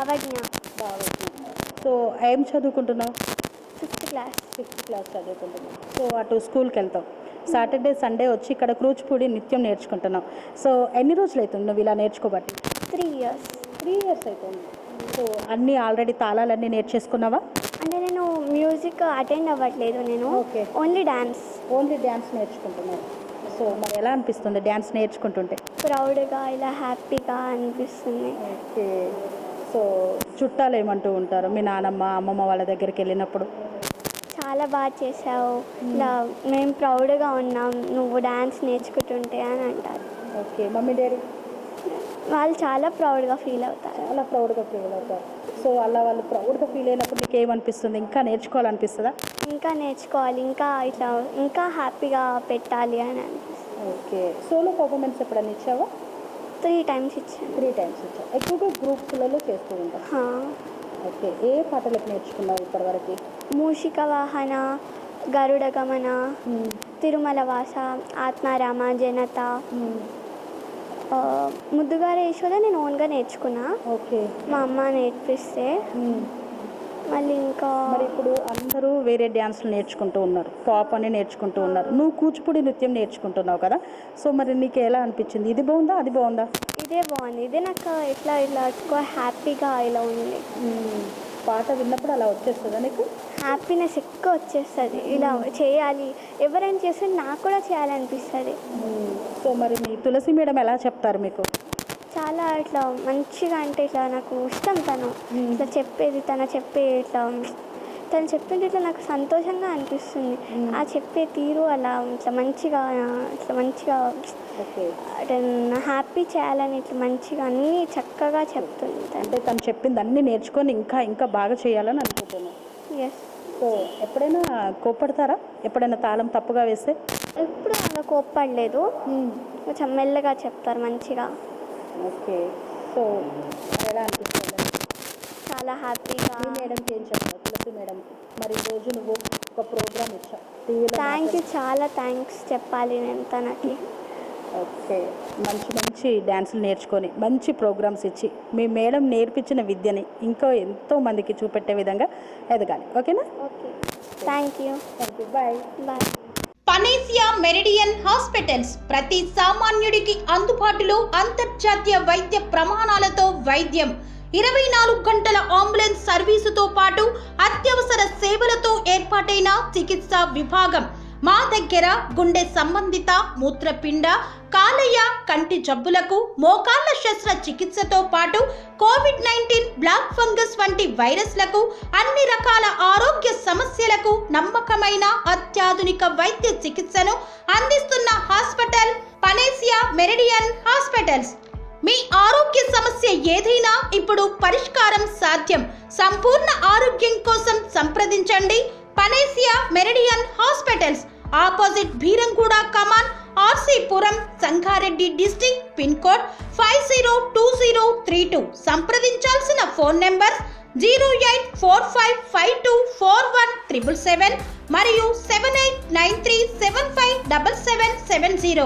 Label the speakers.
Speaker 1: భావజ్ఞ.
Speaker 2: So ఏం చదువుకుంటున్నావు?
Speaker 1: 5th class.
Speaker 2: 5th class చదువుకుంటున్నావు. సో అటు స్కూల్కి వెళ్తావు. సాటర్డే సండే వచ్చి ఇక్కడ కూచిపూడి నృత్యం నేర్చుకుంటున్నావు. సో ఎన్ని రోజులు అవుతుంది నువ్వు ఇలా నేర్చుకోబట్టి?
Speaker 1: 3 years.
Speaker 2: 3 years అవుతుంది. సో అన్నీ ఆల్రెడీ తాళాలన్నీ నేర్చేసుకున్నావా?
Speaker 1: అంటే నేను మ్యూజిక్ అటెండ్ అవ్వట్లేదు, నేను
Speaker 2: okay.
Speaker 1: Only dance.
Speaker 2: Only dance నేర్చుకుంటున్నావు. సో మరి ఎలా అనిపిస్తుంది డ్యాన్స్ నేర్చుకుంటుంటే?
Speaker 1: ప్రౌడ్గా, ఇలా హ్యాపీగా అనిపిస్తుంది.
Speaker 2: ఓకే. సో చుట్టాలు ఏమంటూ ఉంటారు మీ నానమ్మ అమ్మమ్మ వాళ్ళ దగ్గరికి వెళ్ళినప్పుడు?
Speaker 1: చాలా బాగా చేసావు, ఇలా మేము ప్రౌడ్గా ఉన్నాం నువ్వు డ్యాన్స్ నేర్చుకుంటుంటే అని అంటారు.
Speaker 2: ఓకే. మమ్మీ డాడీ
Speaker 1: వాళ్ళు చాలా ప్రౌడ్గా ఫీల్ అవుతారు.
Speaker 2: చాలా ప్రౌడ్గా ఫీల్ అవుతారు. సో అలా వాళ్ళు ప్రౌడ్గా ఫీల్ అయినప్పుడు నీకు ఏమనిపిస్తుంది? ఇంకా నేర్చుకోవాలనిపిస్తుందా?
Speaker 1: ఇంకా నేర్చుకోవాలి, ఇంకా హ్యాపీగా పెట్టాలి అని అనిపిస్తుంది.
Speaker 2: ఓకే. సోలో పర్ఫార్మెన్స్ ఎప్పుడైనా ఇచ్చావా?
Speaker 1: 3 times ఇచ్చాను.
Speaker 2: 3 times ఇచ్చావు. ఎక్కువగా గ్రూప్స్లలో చేస్తూ ఉంటావు. ఓకే. ఏ పాటలకు నేర్చుకున్నావు ఇప్పటివరకు?
Speaker 1: మూషిక వాహన, గరుడ గమన, తిరుమల వాస, ఆత్మారామ, జనత, ముద్దుగారే యశోద నేను ఓన్గా నేర్చుకున్నా.
Speaker 2: ఓకే.
Speaker 1: మా అమ్మ నేర్పిస్తే. మళ్ళీ ఇంకా
Speaker 2: మరి ఇప్పుడు అందరూ వేరే డ్యాన్స్లు నేర్చుకుంటూ ఉన్నారు, పాప్ అని నేర్చుకుంటూ ఉన్నారు. నువ్వు కూచిపూడి నృత్యం నేర్చుకుంటున్నావు కదా. సో మరి నీకు ఎలా అనిపించింది? ఇది బాగుందా అది బాగుందా?
Speaker 1: ఇదే బాగుంది. ఇదే నాకు ఇలా ఎక్కువ హ్యాపీగా ఇలా ఉంది.
Speaker 2: పాట విన్నప్పుడు అలా వచ్చేస్తుందా నీకు?
Speaker 1: హ్యాపీనెస్ ఎక్కువ వచ్చేస్తుంది. ఇలా చేయాలి, ఎవరైనా చేస్తే నాకు కూడా చేయాలనిపిస్తుంది.
Speaker 2: సో మరి మీ తులసి మేడం ఎలా చెప్తారు మీకు?
Speaker 1: చాలా ఇట్లా మంచిగా, అంటే ఇట్లా నాకు ఇష్టం తను ఇట్లా చెప్పేది. తను చెప్పేది ఇట్లా నాకు సంతోషంగా అనిపిస్తుంది. ఆ చెప్పే తీరు అలా ఇట్లా మంచిగా హ్యాపీ చేయాలని ఇట్లా మంచిగా అన్నీ చక్కగా చెప్తుంది.
Speaker 2: అంటే తను చెప్పింది అన్నీ నేర్చుకొని ఇంకా బాగా చేయాలని అనుకుంటున్నాను.
Speaker 1: ఎస్.
Speaker 2: సో ఎప్పుడైనా కోప్పడతారా? ఎప్పుడైనా తాళం తప్పుగా వేస్తే?
Speaker 1: ఎప్పుడు అలా కోప్పడలేదు, కొంచెం మెల్లగా చెప్తారు మంచిగా.
Speaker 2: ఓకే. సో ఎలా అనిపిస్తుంది?
Speaker 1: చాలా హ్యాపీగా.
Speaker 2: ఈ మేడంకి ఏం చెప్తావు? తులసి మేడంకి మరి ఈరోజు నువ్వు ఒక ప్రోగ్రామ్ ఇచ్చావు టీవీలో.
Speaker 1: థ్యాంక్ యూ, చాలా థ్యాంక్స్ చెప్పాలి నేను తనకి.
Speaker 2: ఓకే. మంచి డ్యాన్సులు నేర్చుకొని మంచి ప్రోగ్రామ్స్ ఇచ్చి మీ మేడం నేర్పించిన విద్యని ఇంకా ఎంతో మందికి చూపెట్టే విధంగా ఎదగాలి. ఓకేనా?
Speaker 1: Okay. Thank you.
Speaker 2: Bye.
Speaker 1: Bye.
Speaker 3: Panacea Meridian Hospitals ప్రతి సామాన్యుడికి అందుబాటులో అంతర్జాతీయ వైద్య ప్రమాణాలతో వైద్యం, 24 గంటల అంబులెన్స్ సర్వీసుతో పాటు అత్యవసర సేవలతో ఏర్పాటైన చికిత్సా విభాగం. మా దగ్గర గుండె సంబంధిత, మూత్రపిండ, కాలేయ, కంటి జబ్బులకు, మోకాళ్ల శస్త్ర చికిత్సతో పాటు కోవిడ్-19, బ్లాక్ ఫంగస్ వంటి వైరస్లకు, అన్ని రకాల ఆరోగ్య సమస్యలకు నమ్మకమైన అత్యాధునిక వైద్య చికిత్సను అందిస్తున్న హాస్పిటల్ పనేసియా మెరిడియన్ హాస్పిటల్స్. మీ ఆరోగ్య సమస్య ఏదైనా ఇప్పుడు పరిష్కారం సాధ్యం. సంపూర్ణ ఆరోగ్యం కోసం సంప్రదించండి Panacea Meridian hospitals, opposite Beeramguda Kaman, RCPuram, Sangareddy district, pin code 502032. సంప్రదించాల్సిన ఫోన్ నెంబర్ 0845524177 మరియు 7893757770.